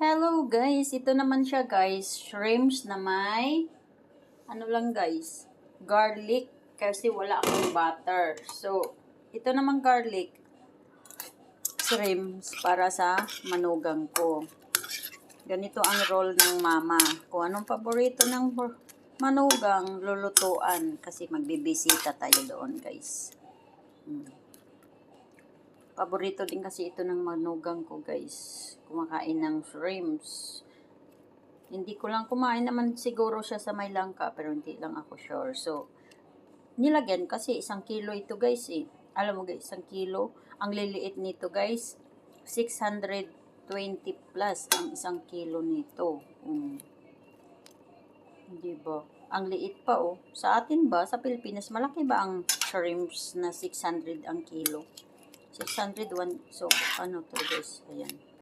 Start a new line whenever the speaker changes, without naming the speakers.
Hello guys, ito naman siya guys, shrimps na may, ano lang guys, garlic kasi wala akong butter. So, ito naman garlic, shrimps para sa manugang ko. Ganito ang roll ng mama. Kung anong paborito ng manugang, lulutuan kasi magbibisita tayo doon guys. Paborito din kasi ito ng manugang ko guys. Kumakain ng shrimps. Hindi ko lang kumain naman siguro siya sa may langka pero hindi lang ako sure. So, nilagyan kasi 1 kilo ito guys eh. Alam mo guys, 1 kilo. Ang liliit nito guys, 620 plus ang 1 kilo nito. Diba? Ang liit pa oh. Sa atin ba, sa Pilipinas, malaki ba ang shrimps na 600 ang kilo? 601. So, ano to guys? Ayan.